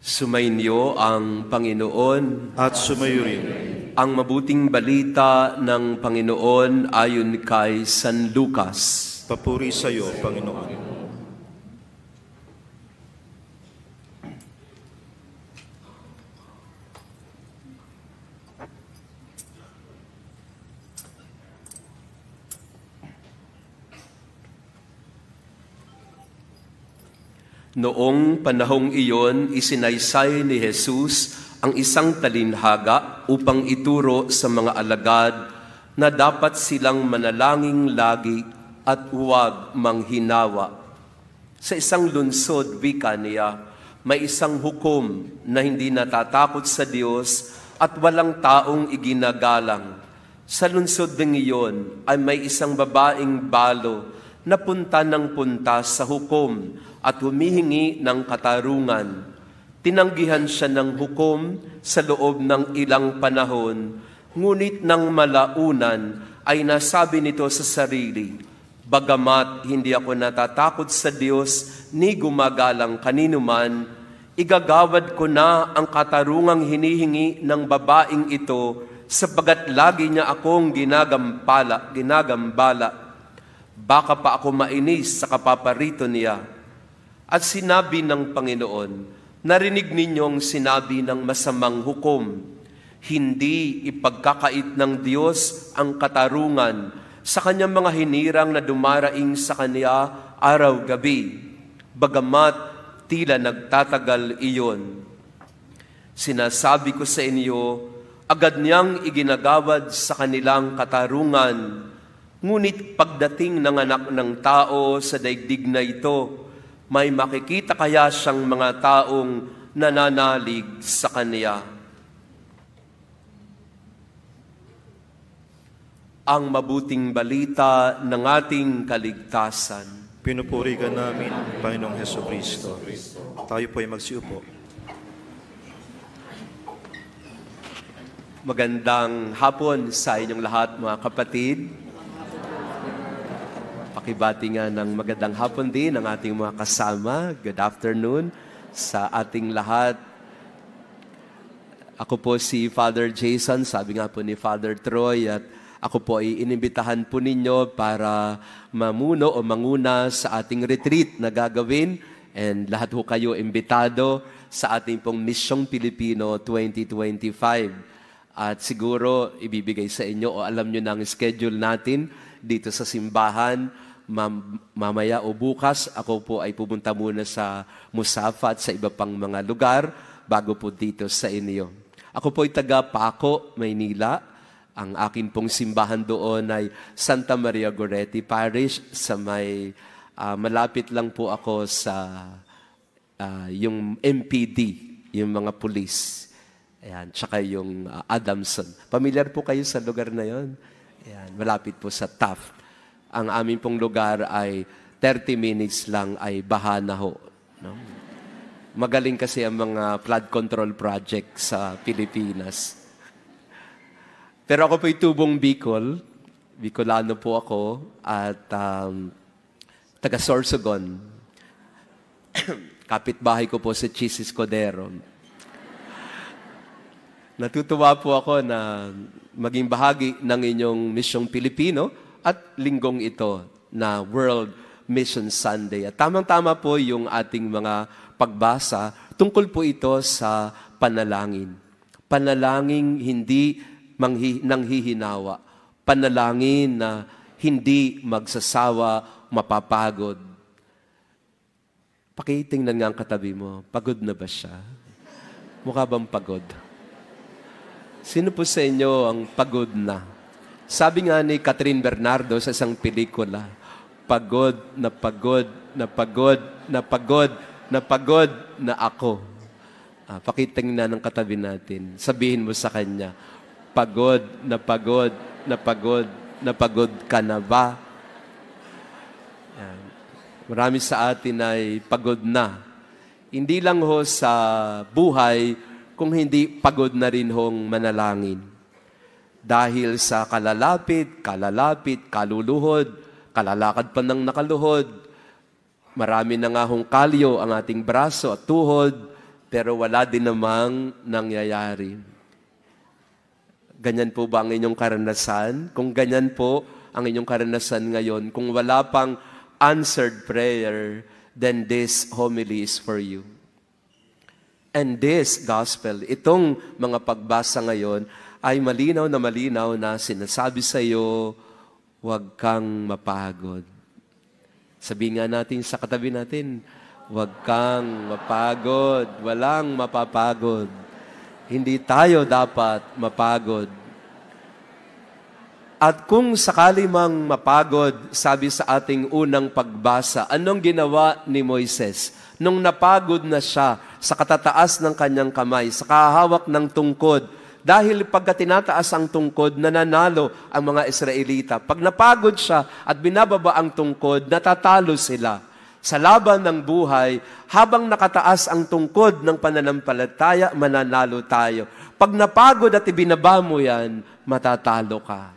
Sumainyo ang Panginoon at sumayo rin. Ang mabuting balita ng Panginoon ayon kay San Lucas. Papuri sa iyo, Panginoon. Noong panahong iyon, isinaysay ni Jesus ang isang talinhaga upang ituro sa mga alagad na dapat silang manalangin lagi at huwag manghinawa. Sa isang lungsod, wika niya, may isang hukom na hindi natatakot sa Diyos at walang taong iginagalang. Sa lungsod ding iyon ay may isang babaeng balo na punta ng punta sa hukom at humihingi ng katarungan. Tinanggihan siya ng hukom sa loob ng ilang panahon, ngunit nang malaunan ay nasabi nito sa sarili, "Bagamat hindi ako natatakot sa Diyos ni gumagalang kanino man, igagawad ko na ang katarungang hinihingi ng babaeng ito sapagat lagi niya akong ginagambala. Baka pa ako mainis sa kapaparito niya." At sinabi ng Panginoon, "Narinig ninyong sinabi ng masamang hukom, hindi ipagkakait ng Diyos ang katarungan sa kanyang mga hinirang na dumaraing sa kanya araw-gabi, bagamat tila nagtatagal iyon. Sinasabi ko sa inyo, agad niyang iginagawad sa kanilang katarungan, ngunit pagdating ng anak ng tao sa daigdig na ito, may makikita kaya siyang mga taong nananalig sa Kanya?" Ang mabuting balita ng ating kaligtasan. Pinupuri ka namin, Panginoong Hesukristo. Tayo po ay magsiupo. Magandang hapon sa inyong lahat, mga kapatid. Pakibati nga ng magandang hapon din ang ating mga kasama. Good afternoon sa ating lahat. Ako po si Father Jason, sabi nga po ni Father Troy, at ako po ay inimbitahan po ninyo para mamuno o manguna sa ating retreat na gagawin. And lahat po kayo imbitado sa ating pong Misyong Pilipino 2025. At siguro ibibigay sa inyo o alam nyo na ang schedule natin dito sa simbahan. Mamaya o bukas, ako po ay pupunta muna sa Musafa at sa iba pang mga lugar bago po dito sa inyo. Ako po ay taga Paco, Maynila. Ang akin pong simbahan doon ay Santa Maria Goretti Parish sa may malapit lang po ako sa yung MPD, yung mga pulis. Ayan, tsaka yung Adamson. Pamilyar po kayo sa lugar na yon? Ayan, malapit po sa Taft. Ang aming pong lugar ay 30 minutes lang ay bahana ho. No? Magaling kasi ang mga flood control project sa Pilipinas. Pero ako po'y tubong Bicol. Bicolano po ako at taga Sorsogon. Kapitbahay ko po sa Chis Escudero. Natutuwa po ako na maging bahagi ng inyong Misyong Pilipino at linggong ito na World Mission Sunday. At tamang-tama po yung ating mga pagbasa. Tungkol po ito sa panalangin. Panalangin hindi nanghihinawa. Panalangin na hindi magsasawa, mapapagod. Pakitingnan nga ang katabi mo. Pagod na ba siya? Mukha bang pagod? Sino po sa inyo ang pagod na? Sabi nga ni Catherine Bernardo sa isang pelikula, pagod na pagod na pagod na pagod na pagod na ako. Pakitingnan ng katabi natin. Sabihin mo sa kanya, pagod na pagod na pagod na pagod ka na ba? Marami sa atin ay pagod na. Hindi lang ho sa buhay, kung hindi pagod na rin hong manalangin. Dahil sa kalalapit, kaluluhod, kalalakad pa ng nakaluhod, marami na nga hong kalyo ang ating braso at tuhod, pero wala din namang nangyayari. Ganyan po ba ang inyong karanasan? Kung ganyan po ang inyong karanasan ngayon, kung wala pang answered prayer, then this homily is for you. And this gospel, itong mga pagbasa ngayon, ay malinaw na sinasabi sa iyo, huwag kang mapagod. Sabihin nga natin sa katabi natin, huwag kang mapagod, walang mapapagod. Hindi tayo dapat mapagod. At kung sakali mang mapagod, sabi sa ating unang pagbasa, anong ginawa ni Moises? Nung napagod na siya sa katataas ng kanyang kamay, sa kahawak ng tungkod, dahil pagka tinataas ang tungkod, nananalo ang mga Israelita. Pag napagod siya at binababa ang tungkod, natatalo sila. Sa laban ng buhay, habang nakataas ang tungkod ng pananampalataya, mananalo tayo. Pag napagod at ibinaba mo yan, matatalo ka.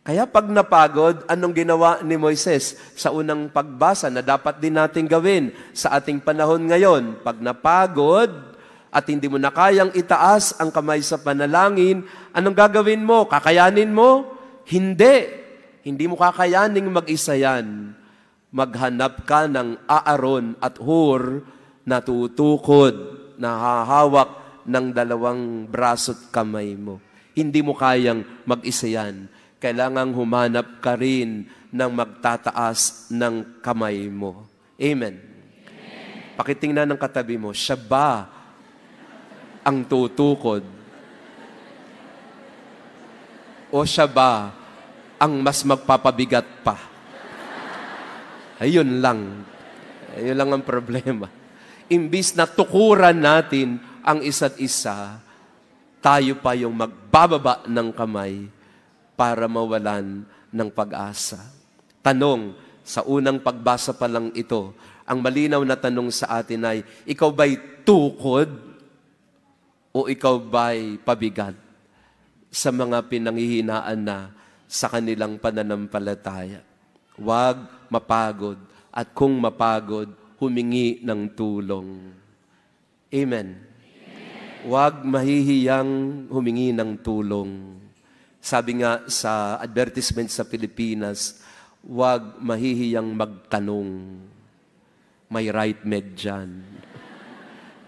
Kaya pag napagod, anong ginawa ni Moises sa unang pagbasa na dapat din natin gawin sa ating panahon ngayon? Pag napagod at hindi mo na kayang itaas ang kamay sa panalangin, anong gagawin mo? Kakayanin mo? Hindi. Hindi mo kakayaning mag-isa yan. Maghanap ka ng Aaron at Hur na tutukod, na hahawak ng dalawang braso't kamay mo. Hindi mo kayang mag-isa yan. Kailangang humanap ka rin ng magtataas ng kamay mo. Amen. Pakitingnan ng katabi mo, siya ba ang tutukod? O siya ba ang mas magpapabigat pa? Ayun lang. Ayun lang ang problema. Imbis na tukuran natin ang isa't isa, tayo pa yung magbababa ng kamay para mawalan ng pag-asa. Tanong, sa unang pagbasa pa lang ito, ang malinaw na tanong sa atin ay, ikaw ba'y tukod o ikaw ba'y pabigat sa mga pinanghihinaan na sa kanilang pananampalataya? Huwag mapagod, at kung mapagod, humingi ng tulong. Amen. Huwag mahihiyang humingi ng tulong. Sabi nga sa advertisement sa Pilipinas, huwag mahihiyang magtanong. May right med dyan.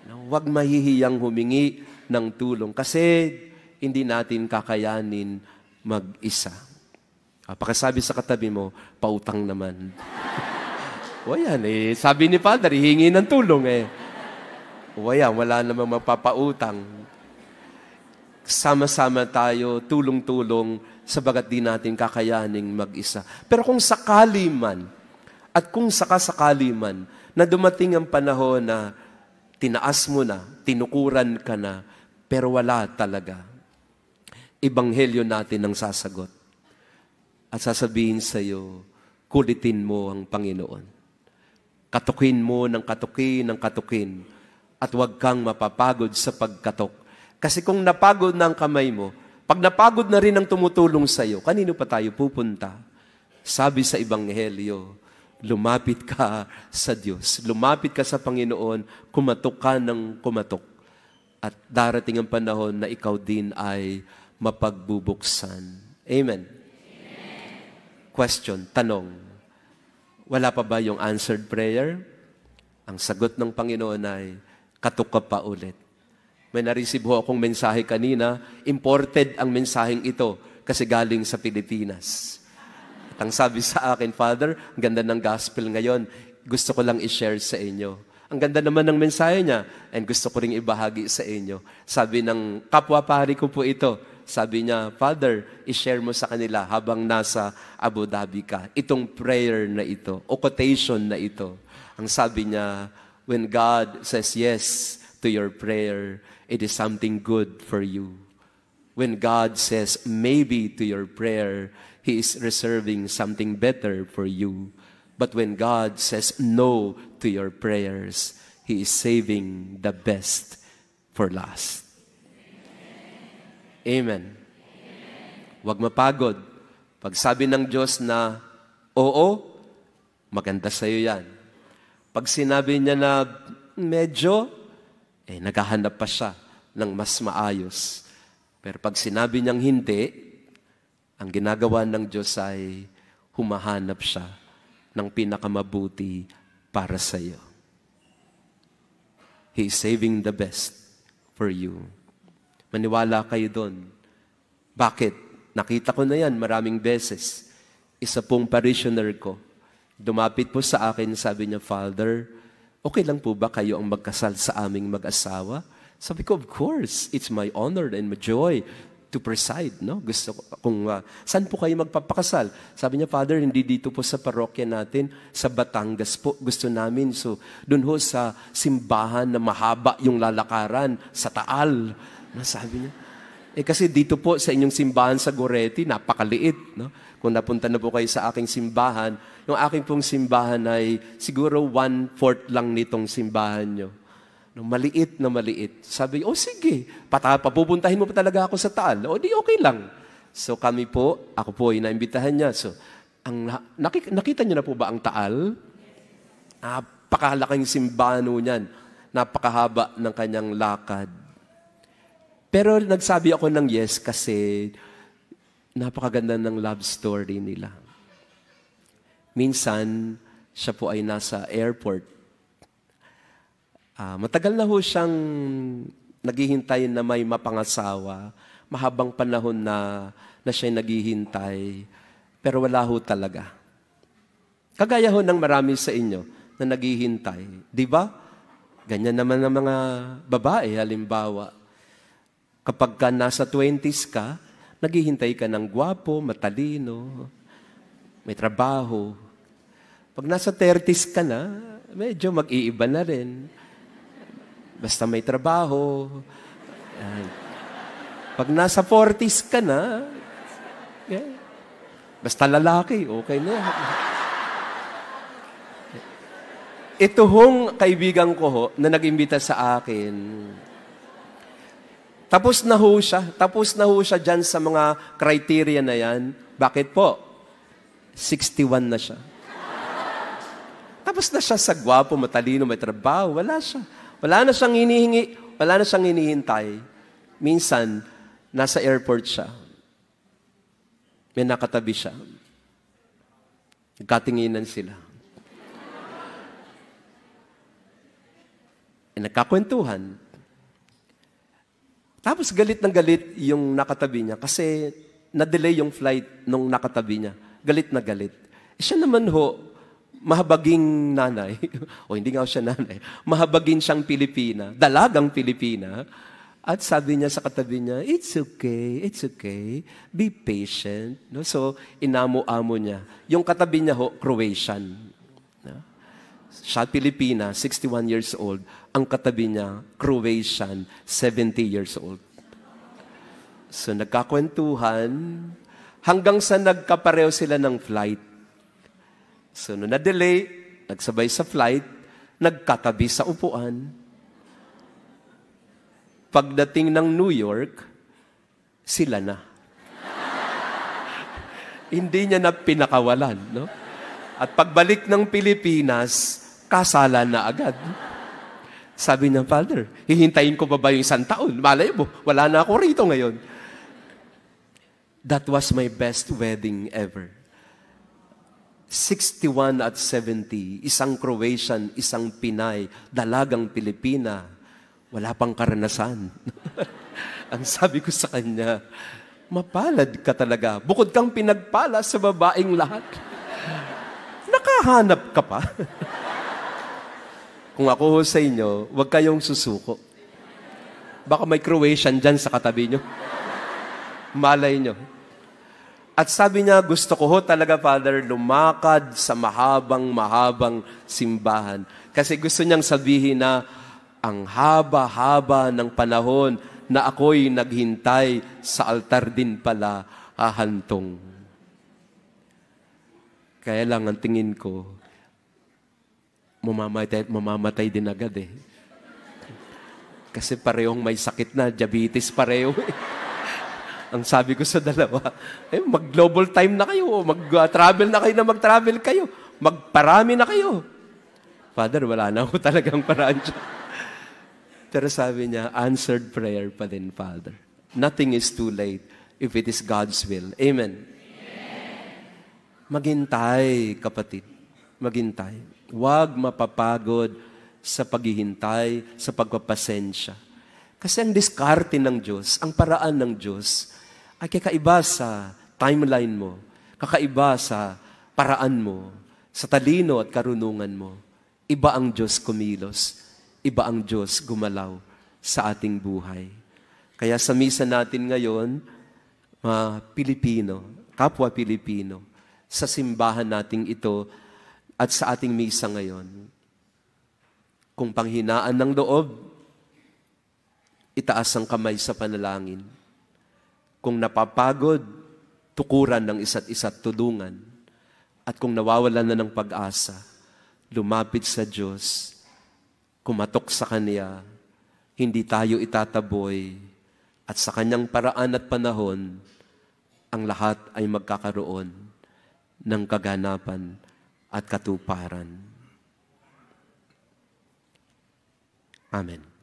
Huwag mahihiyang humingi ng tulong kasi hindi natin kakayanin mag-isa. Pakisabi sa katabi mo, pautang naman. O yan sabi ni Father, hihingi ng tulong O yan, wala namang mapapautang. Sama-sama tayo, tulong-tulong, sabagat di natin kakayaning mag-isa. Pero kung sakali man, at kung sakasakali man, na dumating ang panahon na tinaas mo na, tinukuran ka na, pero wala talaga, Ebanghelyo natin ang sasagot. At sasabihin sa iyo, kulitin mo ang Panginoon. Katukin mo ng katukin, at huwag kang mapapagod sa pagkatok. Kasi kung napagod na ang kamay mo, pag napagod na rin ang tumutulong sa iyo, kanino pa tayo pupunta? Sabi sa Ebanghelyo, lumapit ka sa Diyos. Lumapit ka sa Panginoon, kumatok ka ng kumatok. At darating ang panahon na ikaw din ay mapagbubuksan. Amen. Question, tanong. Wala pa ba yung answered prayer? Ang sagot ng Panginoon ay, katok ka pa ulit. May nareceive ho akong mensahe kanina, imported ang mensaheng ito kasi galing sa Pilipinas. At ang sabi sa akin, Father, ang ganda ng gospel ngayon, gusto ko lang i-share sa inyo. Ang ganda naman ng mensahe niya, and gusto ko ring ibahagi sa inyo. Sabi ng kapwa-pari ko po ito, sabi niya, Father, i-share mo sa kanila habang nasa Abu Dhabi ka. Itong prayer na ito, o quotation na ito. Ang sabi niya, when God says yes to your prayer, it is something good for you. When God says maybe to your prayer, He is reserving something better for you. But when God says no to your prayers, He is saving the best for last. Amen. Huwag mapagod. Pag sabi ng Diyos na oo, maganda sa'yo yan. Pag sinabi niya na medyo, naghahanap pa siya ng mas maayos. Pero pag sinabi niyang hindi, ang ginagawa ng Diyos ay humahanap siya ng pinakamabuti para sa iyo. He is saving the best for you. Maniwala kayo doon. Bakit? Nakita ko na yan maraming beses. Isa pong parishioner ko, dumapit po sa akin, sabi niya, Father, okay lang po ba kayo ang magkasal sa aming mag-asawa? Sabi ko, of course, it's my honor and my joy to preside. No? Gusto ko, saan po kayo magpapakasal? Sabi niya, Father, hindi dito po sa parokya natin, sa Batangas po. Gusto namin, so dun ho sa simbahan na mahaba yung lalakaran, sa Taal. Sabi niya, kasi dito po sa inyong simbahan sa Goretti, napakaliit. No? Kung napunta na po kayo sa aking simbahan, yung aking pong simbahan ay siguro 1/4 lang nitong simbahan nyo. No, maliit na maliit. Sabi, sige, papupuntahin mo pa talaga ako sa Taal. Di okay lang. So kami po, ako po ay naimbitahan niya. So, nakita niyo na po ba ang Taal? Napakalaking simbahan niyan. Napakahaba ng kanyang lakad. Pero nagsabi ako ng yes kasi napakaganda ng love story nila. Minsan, siya po ay nasa airport. Matagal na ho siyang naghihintay na may mapangasawa. Mahabang panahon na siya naghihintay. Pero wala ho talaga. Kagaya ho ng marami sa inyo na naghihintay. Di ba? Ganyan naman ang mga babae, halimbawa. Kapag ka nasa 20s ka, naghihintay ka ng gwapo, matalino, may trabaho. Pag nasa 30s ka na, medyo mag-iiba na rin. Basta may trabaho. Pag nasa 40s ka na, basta lalaki, okay na. Ito hong kaibigan ko ho, na nag-imbita sa akin, tapos na ho siya dyan sa mga criteria na yan. Bakit po? 61 na siya. Tapos na siya sa gwapo, matalino, may trabaho. Wala siya. Wala na siyang hinihingi. Wala na siyang hinihintay. Minsan, nasa airport siya. May nakatabi siya. Nagkatinginan sila. Nagkakwentuhan. Tapos galit ng galit yung nakatabi niya kasi na-delay yung flight nung nakatabi niya. Galit na galit. Siya naman ho, mahabaging nanay. O hindi nga siya nanay. Mahabagin siyang Pilipina. Dalagang Pilipina. At sabi niya sa katabi niya, it's okay. Be patient. No? So, inamo-amo niya. Yung katabi niya ho, Croatian. No? Siya Pilipina, 61 years old. Ang katabi niya, Croatian, 70 years old. So, nagkakwentuhan hanggang sa nagkapareho sila ng flight. So, nung na-delay, nagsabay sa flight, nagkatabi sa upuan. Pagdating ng New York, sila na. Hindi niya na pinakawalan, no? At pagbalik ng Pilipinas, kasalan na agad. Sabi niya, Father, hihintayin ko pa ba yung 1 taon? Malay mo, wala na ako rito ngayon. That was my best wedding ever. 61 at 70, isang Croatian, isang Pinay, dalagang Pilipina, wala pang karanasan. Ang sabi ko sa kanya, mapalad ka talaga. Bukod kang pinagpala sa babaeng lahat. Nakahanap ka pa. Kung ako sa inyo, huwag kayong susuko. Baka may Croatian dyan sa katabi nyo. Malay nyo. At sabi niya, gusto ko ho talaga, Father, lumakad sa mahabang simbahan. Kasi gusto niyang sabihin na ang haba-haba ng panahon na ako'y naghintay sa altar din pala hahantong. Kaya lang ang tingin ko, mamamatay din agad eh. Kasi parehong may sakit na, diabetes pareho eh. Ang sabi ko sa dalawa, mag-global time na kayo, mag-travel na kayo na mag-travel kayo, magparami na kayo. Father, wala na ako talagang paraan dyan. Pero sabi niya, answered prayer pa din, Father. Nothing is too late if it is God's will. Amen. Maghintay, kapatid. Maghintay. Huwag mapapagod sa paghihintay, sa pagpapasensya. Kasi ang diskarte ng Diyos, ang paraan ng Diyos, ay kakaiba sa timeline mo, kakaiba sa paraan mo, sa talino at karunungan mo. Iba ang Diyos kumilos, iba ang Diyos gumalaw sa ating buhay. Kaya sa misa natin ngayon, mga Pilipino, kapwa Pilipino, sa simbahan nating ito at sa ating misa ngayon, kung panghinaan ng loob, itaas ang kamay sa panalangin. Kung napapagod, tukuran ng isa't isa't tulungan. At kung nawawalan na ng pag-asa, lumapit sa Diyos, kumatok sa Kanya, hindi tayo itataboy, at sa Kanyang paraan at panahon, ang lahat ay magkakaroon ng kaganapan at katuparan. Amen.